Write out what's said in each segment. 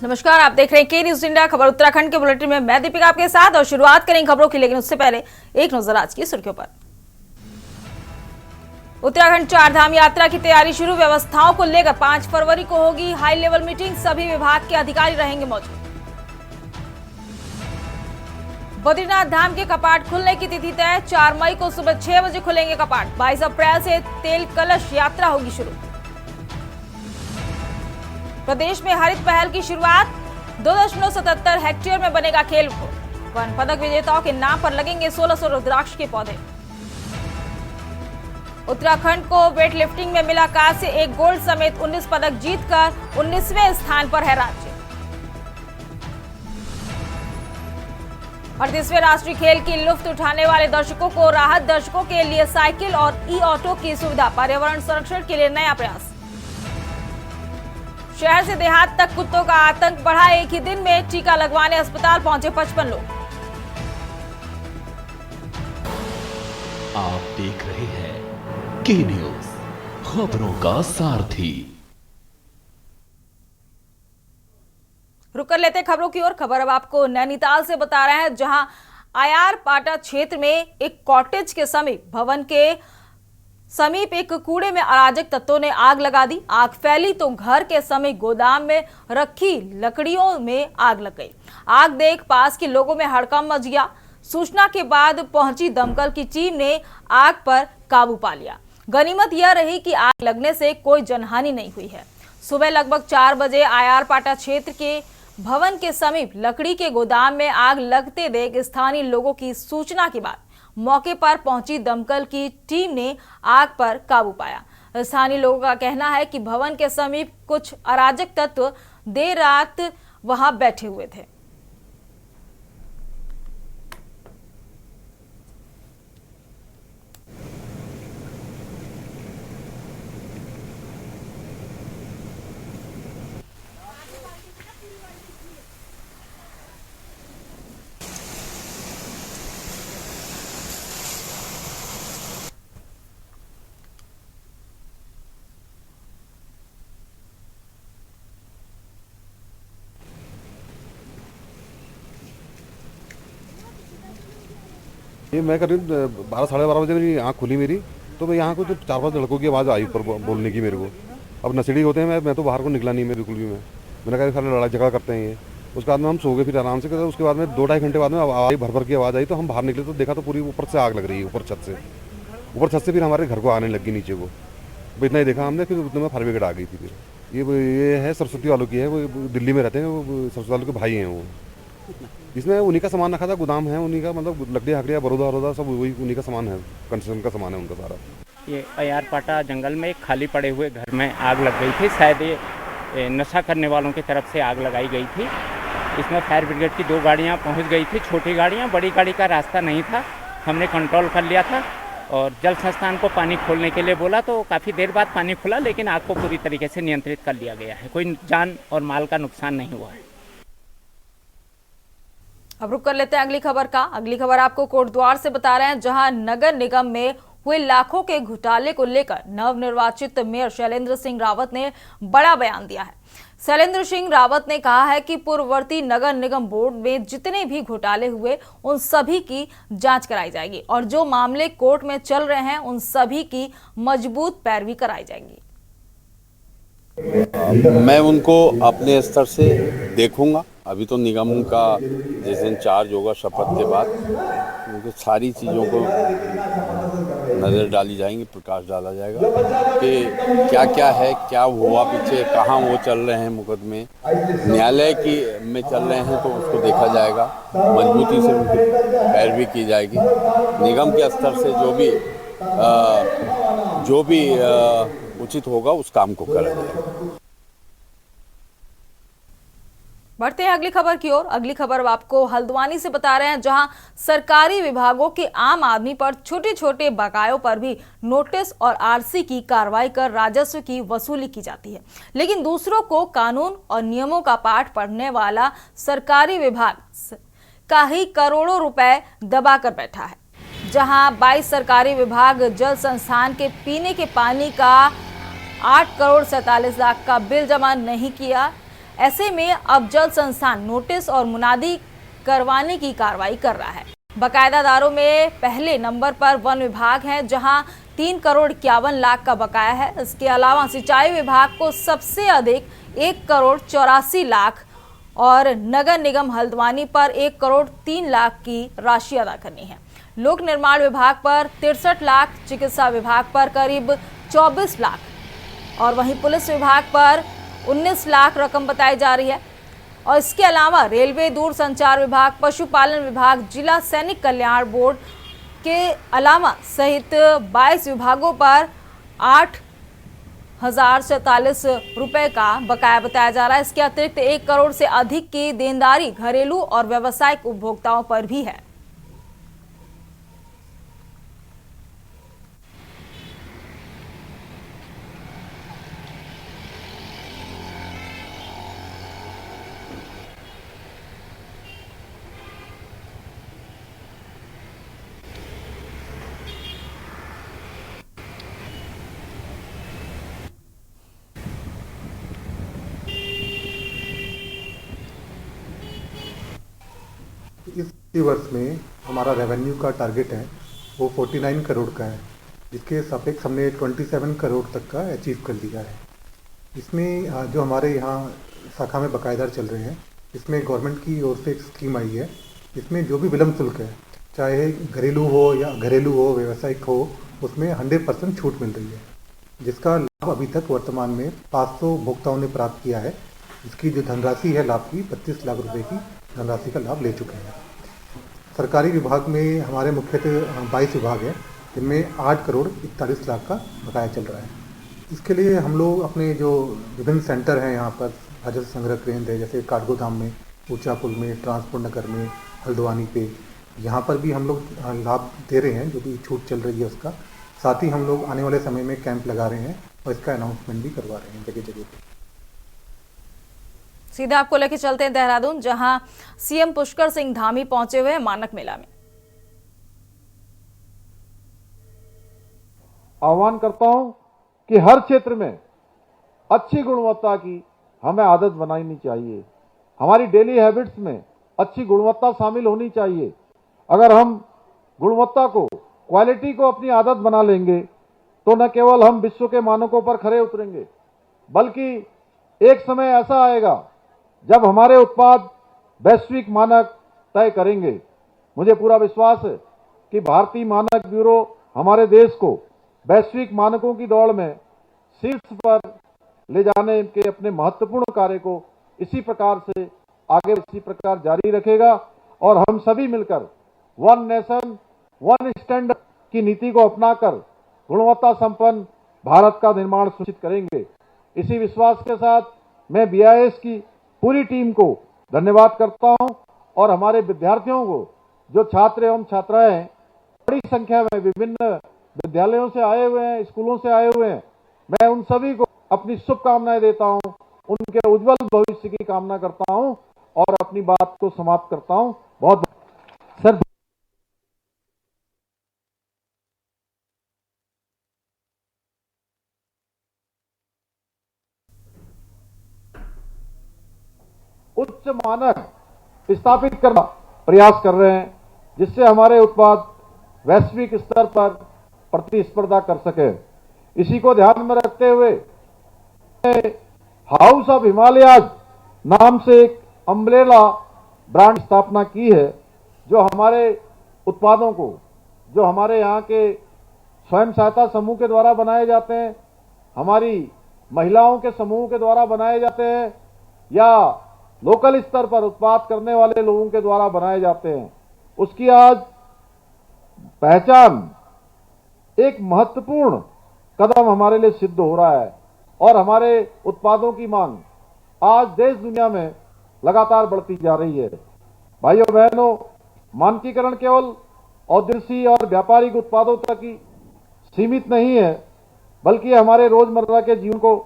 नमस्कार, आप देख रहे हैं के न्यूज इंडिया खबर उत्तराखंड के बुलेटिन में मैं दीपिका आपके साथ और शुरुआत करेंगे खबरों की, लेकिन उससे पहले एक नजर आज की सुर्खियों पर। उत्तराखंड चारधाम यात्रा की तैयारी शुरू, व्यवस्थाओं को लेकर 5 फरवरी को होगी हाई लेवल मीटिंग, सभी विभाग के अधिकारी रहेंगे मौजूद। बद्रीनाथ धाम के कपाट खुलने की तिथि तय, 4 मई को सुबह 6 बजे खुलेंगे कपाट, 22 अप्रैल से तेल कलश यात्रा होगी शुरू। प्रदेश में हरित पहल की शुरुआत, 2.77 हेक्टेयर में बनेगा खेल वन, पदक विजेताओं के नाम पर लगेंगे 1600 रुद्राक्ष के पौधे। उत्तराखंड को वेट लिफ्टिंग में मिला कांस्य, 1 गोल्ड समेत 19 पदक जीतकर 19वें स्थान पर है राज्य। 38वें राष्ट्रीय खेल की लुफ्त उठाने वाले दर्शकों को राहत, दर्शकों के लिए साइकिल और ई ऑटो की सुविधा, पर्यावरण संरक्षण के लिए नया प्रयास। शहर से देहात तक कुत्तों का आतंक बढ़ा, एक ही दिन में टीका लगवाने अस्पताल पहुंचे 55 लोग। आप देख रहे हैं के न्यूज, खबरों का सारथी। रुक कर लेते खबरों की ओर। खबर अब आपको नैनीताल से बता रहे हैं, जहां आयार पाटा क्षेत्र में एक कॉटेज के समीप भवन के समीप एक कूड़े में अराजक तत्वों ने आग लगा दी। आग फैली तो घर के समीप गोदाम में रखी लकड़ियों में आग लग गई। आग देख पास के लोगों में हड़कंप मच गया। सूचना के बाद पहुंची दमकल की टीम ने आग पर काबू पा लिया। गनीमत यह रही कि आग लगने से कोई जनहानि नहीं हुई है। सुबह लगभग 4 बजे आयार पाटा क्षेत्र के भवन के समीप लकड़ी के गोदाम में आग लगते देख स्थानीय लोगों की सूचना के बाद मौके पर पहुंची दमकल की टीम ने आग पर काबू पाया। स्थानीय लोगों का कहना है कि भवन के समीप कुछ अराजक तत्व देर रात वहां बैठे हुए थे। ये मैं करीब 12 साढ़े 12 बजे मेरी आँख खुली मेरी, तो मैं यहाँ को तो 4-5 लड़कों की आवाज़ आई ऊपर बोलने की मेरे को। अब नशेड़ी होते हैं, मैं तो बाहर को निकला नहीं मैं बिल्कुल भी। मैंने कहा सारे लड़ाई झगड़ा करते हैं ये। उसके बाद में हम सो गए फिर आराम से। उसके बाद में 2-2.5 घंटे बाद में आवाज़ भर की आवाज़ आई, तो हम बाहर निकले तो देखा तो पूरी ऊपर से आग लग रही है, ऊपर छत से फिर हमारे घर को आने लगी नीचे को। तो इतना ही देखा हमने, फिर उतने में फायर ब्रिगेड आ गई थी। फिर ये है सरस्वती वालों की है, वो दिल्ली में रहते हैं, वो सरस्वती वालों के भाई हैं वो। इसमें उन्हीं का सामान रखा था, गोदाम है उन्हीं का, मतलब लकड़ियाँ हकड़ियाँ बरोदा सब वही उन्हीं का सामान है, कंस्ट्रक्शन का सामान है उनका सारा। ये आयार पाटा जंगल में एक खाली पड़े हुए घर में आग लग गई थी। शायद ये नशा करने वालों की तरफ से आग लगाई गई थी। इसमें फायर ब्रिगेड की 2 गाड़ियाँ पहुँच गई थी, छोटी गाड़ियाँ, बड़ी गाड़ी का रास्ता नहीं था। हमने कंट्रोल कर लिया था और जल संस्थान को पानी खोलने के लिए बोला, तो काफ़ी देर बाद पानी खुला, लेकिन आग को पूरी तरीके से नियंत्रित कर लिया गया है। कोई जान और माल का नुकसान नहीं हुआ है। अब रुक कर लेते हैं अगली खबर का। अगली खबर आपको कोटद्वार से बता रहे हैं, जहां नगर निगम में हुए लाखों के घोटाले को लेकर नवनिर्वाचित मेयर शैलेंद्र सिंह रावत ने बड़ा बयान दिया है। शैलेंद्र सिंह रावत ने कहा है कि पूर्ववर्ती नगर निगम बोर्ड में जितने भी घोटाले हुए उन सभी की जांच कराई जाएगी और जो मामले कोर्ट में चल रहे हैं उन सभी की मजबूत पैरवी कराई जाएगी। मैं उनको अपने स्तर से देखूंगा। अभी तो निगम का जिस दिन चार्ज होगा शपथ के बाद, उनको सारी चीज़ों को नज़र डाली जाएंगी, प्रकाश डाला जाएगा कि क्या क्या है, क्या हुआ पीछे, कहाँ वो चल रहे हैं मुकदमे, न्यायालय की में चल रहे हैं तो उसको देखा जाएगा, मजबूती से उनकी पैरवी की जाएगी। निगम के स्तर से जो भी उचित होगा उस काम को करा जाएगा। बढ़ते हैं अगली खबर की ओर। अगली खबर आपको हल्द्वानी से बता रहे हैं, जहां सरकारी विभागों के आम आदमी पर छोटे छोटे बकायों पर भी नोटिस और आरसी की कार्रवाई कर राजस्व की वसूली की जाती है, लेकिन दूसरों को कानून और नियमों का पाठ पढ़ने वाला सरकारी विभाग का ही करोड़ों रुपए दबा कर बैठा है। जहां 22 सरकारी विभाग जल संस्थान के पीने के पानी का 8 करोड़ 47 लाख का बिल जमा नहीं किया ऐसे में अब जल संस्थान नोटिस और मुनादी करवाने की कार्रवाई कर रहा है। बकायदा दारों में पहले नंबर पर वन विभाग है, जहां 3 करोड़ 51 लाख का बकाया है। इसके अलावा सिंचाई विभाग को सबसे अधिक 1 करोड़ 84 लाख और नगर निगम हल्द्वानी पर 1 करोड़ 3 लाख की राशि अदा करनी है। लोक निर्माण विभाग पर 63 लाख, चिकित्सा विभाग पर करीब 24 लाख और वहीं पुलिस विभाग पर 19 लाख रकम बताई जा रही है। और इसके अलावा रेलवे, दूरसंचार विभाग, पशुपालन विभाग, जिला सैनिक कल्याण बोर्ड के अलावा सहित 22 विभागों पर 8,047 रुपए का बकाया बताया जा रहा है। इसके अतिरिक्त 1 करोड़ से अधिक की देनदारी घरेलू और व्यावसायिक उपभोक्ताओं पर भी है। इस वर्ष में हमारा रेवेन्यू का टारगेट है वो 49 करोड़ का है, जिसके सापेक्ष हमने 27 करोड़ तक का अचीव कर लिया है। इसमें जो हमारे यहाँ शाखा में बकायेदार चल रहे हैं, इसमें गवर्नमेंट की ओर से एक स्कीम आई है। इसमें जो भी विलम्ब शुल्क है, चाहे घरेलू हो या व्यावसायिक हो, उसमें 100% छूट मिल रही है, जिसका लाभ अभी तक वर्तमान में 500 उपभोक्ताओं ने प्राप्त किया है। इसकी जो धनराशि है लाभ की 25 लाख रुपए की धनराशि का लाभ ले चुके हैं। सरकारी विभाग में हमारे मुख्यतः 22 विभाग हैं, जिनमें 8 करोड़ 41 लाख का बकाया चल रहा है। इसके लिए हम लोग अपने जो विभिन्न सेंटर हैं यहाँ पर, राजस्व संग्रह केंद्र है, जैसे काठगोदाम में, ऊंचापुल में, ट्रांसपोर्ट नगर में, हल्द्वानी पे, यहाँ पर भी हम लोग लाभ दे रहे हैं, जो भी छूट चल रही है उसका। साथ ही हम लोग आने वाले समय में कैंप लगा रहे हैं और इसका अनाउंसमेंट भी करवा रहे हैं जगह जगह पे। सीधे आपको लेके चलते हैं देहरादून, जहां सीएम पुष्कर सिंह धामी पहुंचे हुए हैं मानक मेला में। आह्वान करता हूं कि हर क्षेत्र में अच्छी गुणवत्ता की हमें आदत बनानी चाहिए। हमारी डेली हैबिट्स में अच्छी गुणवत्ता शामिल होनी चाहिए। अगर हम गुणवत्ता को, क्वालिटी को अपनी आदत बना लेंगे तो न केवल हम विश्व के मानकों पर खरे उतरेंगे, बल्कि एक समय ऐसा आएगा जब हमारे उत्पाद वैश्विक मानक तय करेंगे। मुझे पूरा विश्वास है कि भारतीय मानक ब्यूरो हमारे देश को वैश्विक मानकों की दौड़ में शीर्ष पर ले जाने के अपने महत्वपूर्ण कार्य को इसी प्रकार जारी रखेगा और हम सभी मिलकर वन नेशन वन स्टैंडर्ड की नीति को अपनाकर गुणवत्ता संपन्न भारत का निर्माण सुनिश्चित करेंगे। इसी विश्वास के साथ मैं BIS की पूरी टीम को धन्यवाद करता हूं और हमारे विद्यार्थियों को, जो छात्र एवं छात्राएं बड़ी संख्या में विभिन्न विद्यालयों से आए हुए हैं, स्कूलों से आए हुए हैं, मैं उन सभी को अपनी शुभकामनाएं देता हूं, उनके उज्जवल भविष्य की कामना करता हूं और अपनी बात को समाप्त करता हूं। बहुत सर उच्च मानक स्थापित करना प्रयास कर रहे हैं, जिससे हमारे उत्पाद वैश्विक स्तर पर प्रतिस्पर्धा कर सके। इसी को ध्यान में रखते हुए हाउस ऑफ हिमालयाज नाम से एक अम्ब्रेला ब्रांड स्थापना की है, जो हमारे उत्पादों को, जो हमारे यहाँ के स्वयं सहायता समूह के द्वारा बनाए जाते हैं, हमारी महिलाओं के समूह के द्वारा बनाए जाते हैं, या लोकल स्तर पर उत्पाद करने वाले लोगों के द्वारा बनाए जाते हैं, उसकी आज पहचान एक महत्वपूर्ण कदम हमारे लिए सिद्ध हो रहा है और हमारे उत्पादों की मांग आज देश दुनिया में लगातार बढ़ती जा रही है। भाइयों बहनों, मानकीकरण केवल औद्योगिक और व्यापारिक उत्पादों तक ही सीमित नहीं है, बल्कि हमारे रोजमर्रा के जीवन को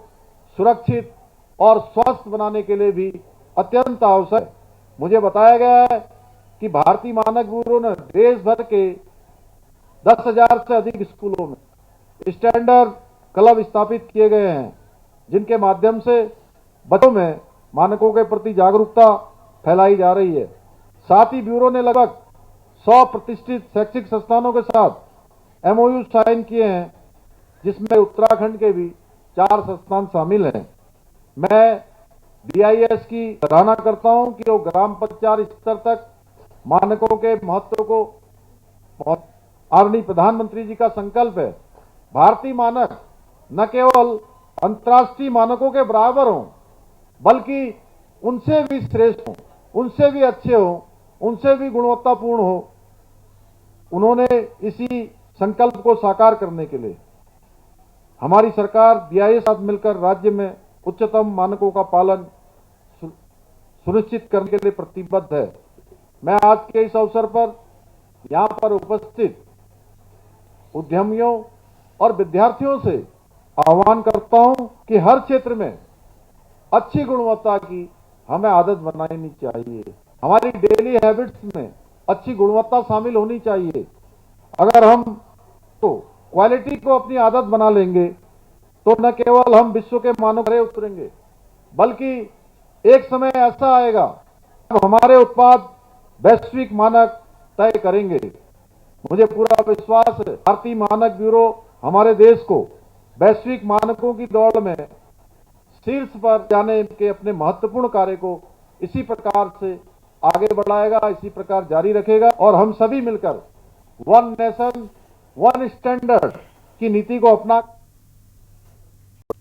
सुरक्षित और स्वस्थ बनाने के लिए भी अत्यंत आवश्यक है। मुझे बताया गया है कि भारतीय मानक ब्यूरो ने देश भर के 10,000 से अधिक स्कूलों में स्टैंडर्ड क्लब स्थापित किए गए हैं, जिनके माध्यम से बच्चों में मानकों के प्रति जागरूकता फैलाई जा रही है। साथ ही ब्यूरो ने लगभग 100 प्रतिष्ठित शैक्षिक संस्थानों के साथ एमओयू साइन किए हैं, जिसमें उत्तराखंड के भी 4 संस्थान शामिल हैं। मैं BIS की सराहना करता हूं कि वो ग्राम पंचायत स्तर तक मानकों के महत्व को आदरणीय प्रधानमंत्री जी का संकल्प है। भारतीय मानक न केवल अंतर्राष्ट्रीय मानकों के बराबर हों, बल्कि उनसे भी श्रेष्ठ हों, उनसे भी अच्छे हों, उनसे भी गुणवत्तापूर्ण हो। उन्होंने इसी संकल्प को साकार करने के लिए हमारी सरकार BIS साथ मिलकर राज्य में उच्चतम मानकों का पालन सुनिश्चित करने के लिए प्रतिबद्ध है। मैं आज के इस अवसर पर यहां पर उपस्थित उद्यमियों और विद्यार्थियों से आह्वान करता हूं कि हर क्षेत्र में अच्छी गुणवत्ता की हमें आदत बनानी चाहिए। हमारी डेली हैबिट्स में अच्छी गुणवत्ता शामिल होनी चाहिए। अगर हम तो क्वालिटी को अपनी आदत बना लेंगे तो न केवल हम विश्व के मानकों पर उतरेंगे, बल्कि एक समय ऐसा आएगा जब हमारे उत्पाद वैश्विक मानक तय करेंगे। मुझे पूरा विश्वास है भारतीय मानक ब्यूरो हमारे देश को वैश्विक मानकों की दौड़ में शीर्ष पर जाने के अपने महत्वपूर्ण कार्य को इसी प्रकार से आगे बढ़ाएगा, इसी प्रकार जारी रखेगा और हम सभी मिलकर वन नेशन वन स्टैंडर्ड की नीति को अपना।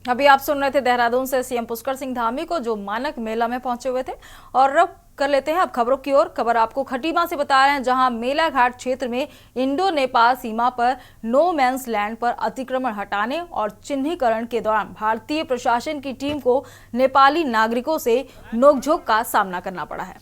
अभी आप सुन रहे थे देहरादून से सीएम पुष्कर सिंह धामी को, जो मानक मेला में पहुंचे हुए थे। और अब कर लेते हैं अब खबरों की ओर। खबर आपको खटीमा से बता रहे हैं, जहां मेला घाट क्षेत्र में इंडो नेपाल सीमा पर नो मैंस लैंड पर अतिक्रमण हटाने और चिन्हीकरण के दौरान भारतीय प्रशासन की टीम को नेपाली नागरिकों से नोकझोंक का सामना करना पड़ा है।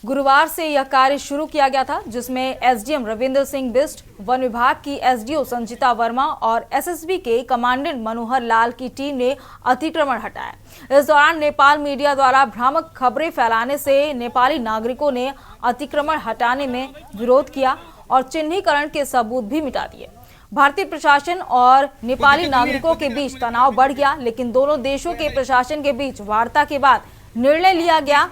गुरुवार से यह कार्य शुरू किया गया था, जिसमें एसडीएम रविंद्र सिंह बिष्ट, वन विभाग की एसडीओ संचिता वर्मा और एसएसबी के कमांडेंट मनोहर लाल की टीम ने अतिक्रमण हटाया। इस दौरान नेपाल मीडिया द्वारा भ्रामक खबरें फैलाने से नेपाली नागरिकों ने अतिक्रमण हटाने में विरोध किया और चिन्हीकरण के सबूत भी मिटा दिए। भारतीय प्रशासन और नेपाली नागरिकों के बीच तनाव बढ़ गया, लेकिन दोनों देशों के प्रशासन के बीच वार्ता के बाद निर्णय लिया गया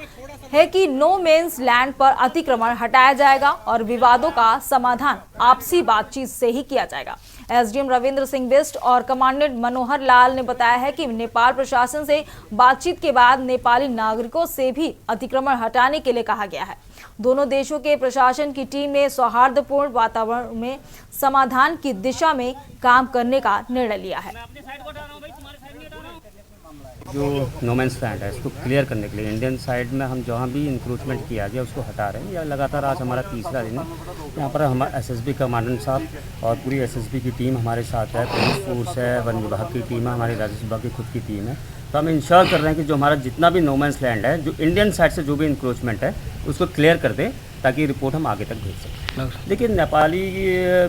है कि नो मेंस लैंड पर अतिक्रमण हटाया जाएगा और विवादों का समाधान आपसी बातचीत से ही किया जाएगा। एसडीएम रविंद्र सिंह बिष्ट और कमांडेंट मनोहर लाल ने बताया है कि नेपाल प्रशासन से बातचीत के बाद नेपाली नागरिकों से भी अतिक्रमण हटाने के लिए कहा गया है। दोनों देशों के प्रशासन की टीम ने सौहार्दपूर्ण वातावरण में समाधान की दिशा में काम करने का निर्णय लिया है। जो नोमैंस लैंड है इसको क्लियर करने के लिए इंडियन साइड में हम जहाँ भी इंक्रोचमेंट किया गया उसको हटा रहे हैं। यह लगातार आज हमारा तीसरा दिन है। यहाँ पर हमारा एसएसबी कमांडेंट साहब और पूरी एसएसबी की टीम हमारे साथ है, पुलिस फोर्स है, वन विभाग की टीम है, हमारी राजस्व विभाग की खुद की टीम है। तो हम इंश्योर कर रहे हैं कि जो हमारा जितना भी नोमैंस लैंड है, जो इंडियन साइड से जो भी इंक्रोचमेंट है उसको क्लियर कर दें, ताकि रिपोर्ट हम आगे तक भेज सकें। लेकिन नेपाली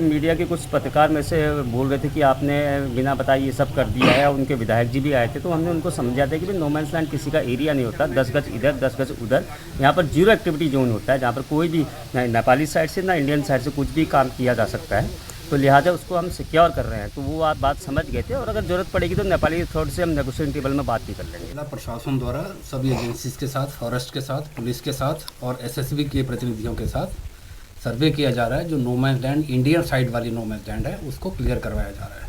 मीडिया के कुछ पत्रकार में से बोल रहे थे कि आपने बिना बताए ये सब कर दिया है। उनके विधायक जी भी आए थे, तो हमने उनको समझा था कि भाई नो मैंस लैंड किसी का एरिया नहीं होता। 10 गज इधर 10 गज उधर, यहाँ पर जीरो एक्टिविटी जोन होता है, जहाँ पर कोई भी ना नेपाली साइड से ना इंडियन साइड से कुछ भी काम किया जा सकता है। तो लिहाजा उसको हम सिक्योर कर रहे हैं। तो वो आप बात समझ गए थे, और अगर जरूरत पड़ेगी तो नेपाली अथॉरिटी से हम नेगोशिएशन टेबल में बात भी कर लेंगे। जिला प्रशासन द्वारा सभी एजेंसीज के साथ, फॉरेस्ट के साथ, पुलिस के साथ और एसएसबी के प्रतिनिधियों के साथ सर्वे किया जा रहा है। जो no man's land Indian side वाली नो मैंस लैंड है उसको क्लियर करवाया जा रहा है।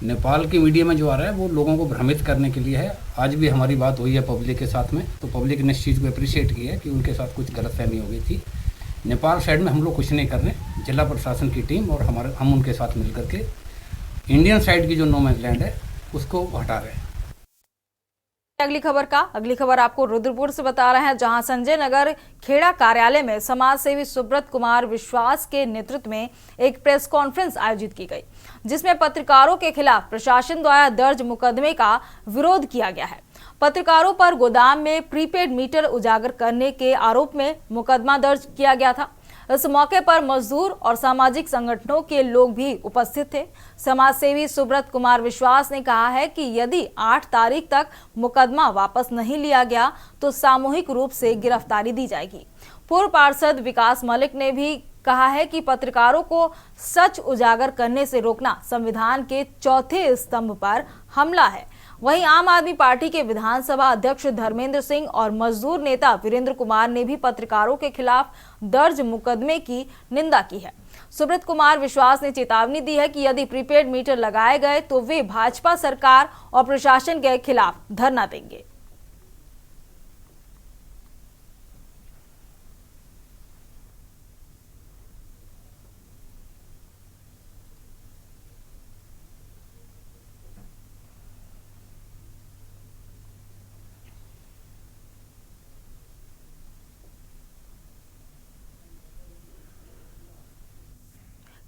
नेपाल की मीडिया में जो आ रहा है वो लोगों को भ्रमित करने के लिए है। आज भी हमारी बात हुई है पब्लिक के साथ में, तो पब्लिक ने इस चीज़ को अप्रिशिएट किया है कि उनके साथ कुछ गलतफहमी हो गई थी। नेपाल साइड में हम लोग कुछ नहीं कर रहे। जिला प्रशासन की टीम और हम उनके साथ मिल करके इंडियन साइड की जो नो मैंस लैंड है उसको हटा रहे हैं। अगली खबर आपको रुद्रपुर से बता रहे हैं, जहां संजय नगर खेड़ा कार्यालय में समाज सेवी सुब्रत कुमार विश्वास के नेतृत्व में एक प्रेस कॉन्फ्रेंस आयोजित की गई, जिसमें पत्रकारों के खिलाफ प्रशासन द्वारा दर्ज मुकदमे का विरोध किया गया है। पत्रकारों पर गोदाम में प्रीपेड मीटर उजागर करने के आरोप में मुकदमा दर्ज किया गया था। इस मौके पर मजदूर और सामाजिक संगठनों के लोग भी उपस्थित थे। समाज सेवी सुब्रत कुमार विश्वास ने कहा है कि यदि 8 तारीख तक मुकदमा वापस नहीं लिया गया तो सामूहिक रूप से गिरफ्तारी दी जाएगी। पूर्व पार्षद विकास मलिक ने भी कहा है कि पत्रकारों को सच उजागर करने से रोकना संविधान के चौथे स्तंभ पर हमला है। वहीं आम आदमी पार्टी के विधानसभा अध्यक्ष धर्मेंद्र सिंह और मजदूर नेता वीरेंद्र कुमार ने भी पत्रकारों के खिलाफ दर्ज मुकदमे की निंदा की है। सुब्रत कुमार विश्वास ने चेतावनी दी है कि यदि प्रीपेड मीटर लगाए गए तो वे भाजपा सरकार और प्रशासन के खिलाफ धरना देंगे।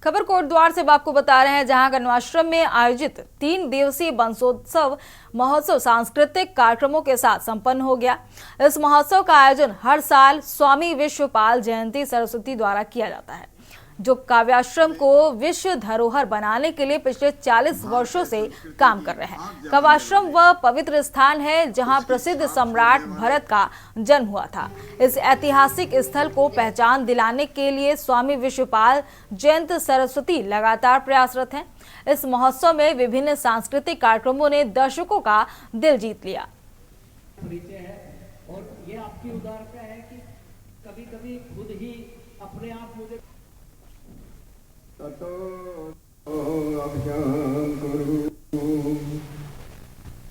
खबर कोटद्वार से आपको बता रहे हैं, जहां कन्वाश्रम में आयोजित 3 दिवसीय बंसोत्सव महोत्सव सांस्कृतिक कार्यक्रमों के साथ संपन्न हो गया। इस महोत्सव का आयोजन हर साल स्वामी विश्वपाल जयंती सरस्वती द्वारा किया जाता है, जो काव्याश्रम को विश्व धरोहर बनाने के लिए पिछले 40 वर्षों से काम कर रहे हैं। काव्याश्रम वह पवित्र स्थान है जहां प्रसिद्ध सम्राट भरत का जन्म हुआ था। इस ऐतिहासिक स्थल को पहचान दिलाने के लिए स्वामी विश्वपाल जयंती सरस्वती लगातार प्रयासरत हैं। इस महोत्सव में विभिन्न सांस्कृतिक कार्यक्रमों ने दर्शकों का दिल जीत लिया। और ये आपकी उदारता है कि कभी-कभी खुद ही अपने आप मुझे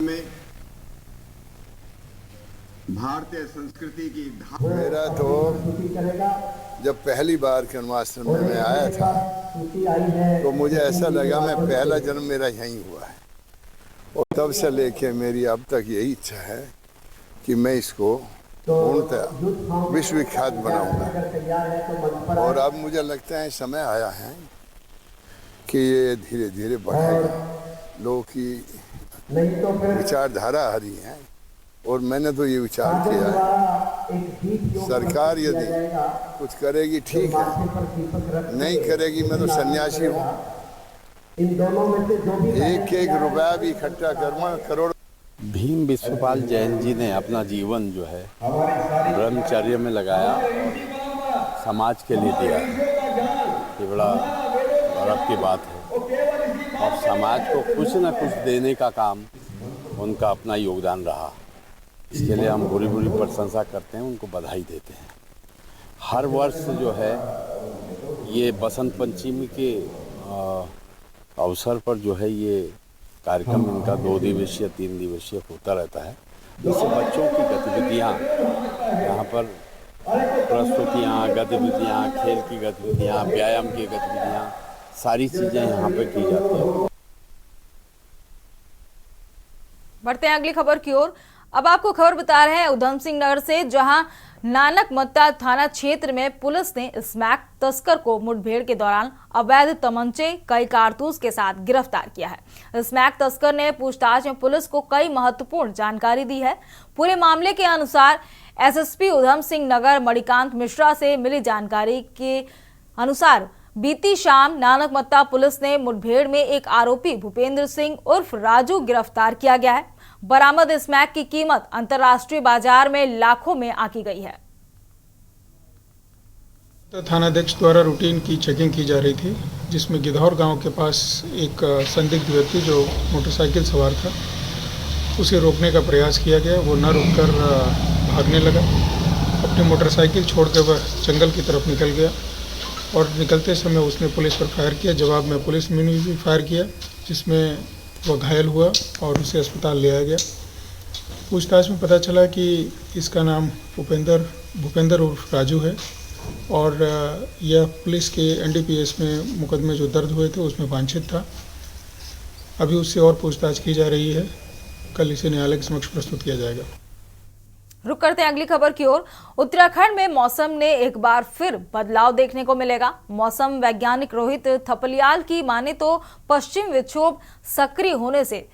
में भारतीय संस्कृति की मेरा तो जब पहली बार कन्वाश्रम में मैं आया था तो मुझे ऐसा लगा मैं पहला जन्म मेरा यहीं हुआ है, और तब से लेके मेरी अब तक यही इच्छा है कि मैं इसको पूर्णतः विश्वविख्यात बनाऊंगा। और अब मुझे लगता है समय आया है कि ये धीरे धीरे बढ़ेगा। लोगों की विचारधारा हरी है और मैंने तो ये विचार किया है, सरकार यदि कुछ करेगी ठीक है, नहीं करेगी मैं तो सन्यासी हूँ। एक एक रुपया भी इकट्ठा करना करोड़। भीम विश्वपाल जैन जी ने अपना जीवन जो है ब्रह्मचर्य में लगाया, समाज के लिए दिया। ये बड़ा गौरव की बात है और समाज को कुछ न कुछ देने का काम उनका अपना योगदान रहा। इसके लिए हम बुरी बुरी प्रशंसा करते हैं, उनको बधाई देते हैं। हर वर्ष जो है ये बसंत पंचमी के अवसर पर जो है ये कार्यक्रम इनका 2 दिवसीय 3 दिवसीय होता रहता है। इससे बच्चों की गतिविधियाँ यहाँ पर प्रस्तुतियाँ, गतिविधियाँ, खेल की गतिविधियाँ, व्यायाम की गतिविधियाँ, सारी चीज़ें यहाँ पे की जाती हैं। बढ़ते हैं अगली खबर की ओर। अब आपको खबर बता रहे हैं उधम सिंह नगर से, जहां नानक मत्ता थाना क्षेत्र में पुलिस ने स्मैक तस्कर को मुठभेड़ के दौरान अवैध तमंचे, कई कारतूस के साथ गिरफ्तार किया है। स्मैक तस्कर ने पूछताछ में पुलिस को कई महत्वपूर्ण जानकारी दी है। पूरे मामले के अनुसार एसएसपी उधम सिंह नगर मणिकांत मिश्रा से मिली जानकारी के अनुसार बीती शाम नानक मत्ता पुलिस ने मुठभेड़ में एक आरोपी भूपेंद्र सिंह उर्फ राजू गिरफ्तार किया गया है। बरामद स्मैक की कीमत अंतर्राष्ट्रीय बाजार में लाखों में आंकी गई है। थानाध्यक्ष द्वारा रूटीन की चेकिंग की जा रही थी, जिसमें गिधौर गांव के पास एक संदिग्ध व्यक्ति जो मोटरसाइकिल सवार था, उसे रोकने का प्रयास किया गया। वो न रुककर भागने लगा, अपनी मोटरसाइकिल छोड़कर वह जंगल की तरफ निकल गया और निकलते समय उसने पुलिस पर फायर किया। जवाब में पुलिस ने भी फायर किया, जिसमें वह घायल हुआ और उसे अस्पताल ले आया गया। पूछताछ में पता चला कि इसका नाम भूपेंद्र उर्फ राजू है और यह पुलिस के एनडीपीएस में मुकदमे जो दर्ज हुए थे उसमें वांछित था। अभी उससे और पूछताछ की जा रही है, कल इसे न्यायालय के समक्ष प्रस्तुत किया जाएगा। रुक करते हैं अगली खबर की ओर। उत्तराखंड में मौसम ने एक बार फिर बदलाव देखने को मिलेगा। मौसम वैज्ञानिक रोहित थपलियाल की माने तो पश्चिम विक्षोभ सक्रिय होने से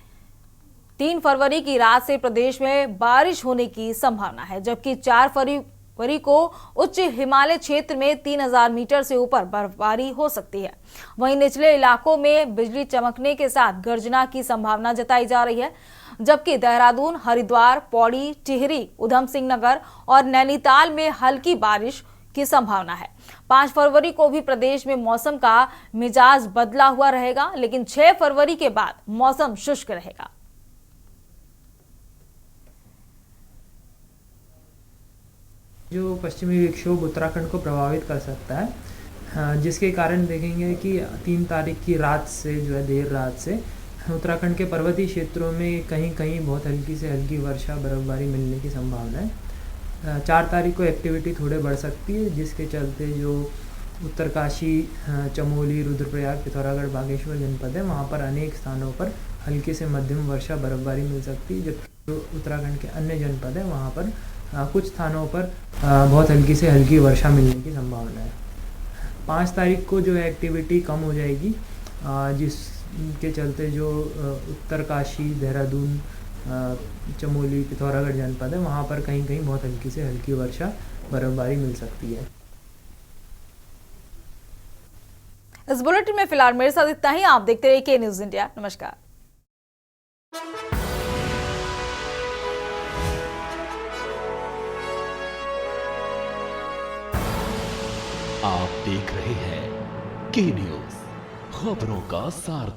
3 फरवरी की रात से प्रदेश में बारिश होने की संभावना है, जबकि 4 फरवरी को उच्च हिमालय क्षेत्र में 3000 मीटर से ऊपर बर्फबारी हो सकती है। वहीं निचले इलाकों में बिजली चमकने के साथ गर्जना की संभावना जताई जा रही है, जबकि देहरादून, हरिद्वार, पौड़ी, टिहरी, उधम सिंह नगर और नैनीताल में हल्की बारिश की संभावना है। 5 फरवरी को भी प्रदेश में मौसम का मिजाज बदला हुआ रहेगा, लेकिन 6 फरवरी के बाद मौसम शुष्क रहेगा। जो पश्चिमी विक्षोभ उत्तराखंड को प्रभावित कर सकता है, जिसके कारण देखेंगे कि 3 तारीख की रात से जो है देर रात से उत्तराखंड के पर्वतीय क्षेत्रों में कहीं कहीं बहुत हल्की से हल्की वर्षा बर्फबारी मिलने की संभावना है। 4 तारीख को एक्टिविटी थोड़े बढ़ सकती है, जिसके चलते जो उत्तरकाशी, चमोली, रुद्रप्रयाग, पिथौरागढ़, बागेश्वर जनपद है वहाँ पर अनेक स्थानों पर हल्की से मध्यम वर्षा बर्फबारी मिल सकती है, जबकि जो उत्तराखंड के अन्य जनपद हैं वहाँ पर कुछ स्थानों पर बहुत हल्की से हल्की वर्षा मिलने की संभावना है। 5 तारीख को जो है एक्टिविटी कम हो जाएगी, जिसके चलते जो उत्तरकाशी, देहरादून, चमोली, पिथौरागढ़ जनपद है वहाँ पर कहीं कहीं बहुत हल्की से हल्की वर्षा बर्फबारी मिल सकती है। इस बुलेटिन में फिलहाल मेरे साथ इतना ही। आप देखते रहिए के न्यूज़ इंडिया। नमस्कार। आप देख रहे हैं के न्यूज़, खबरों का सार।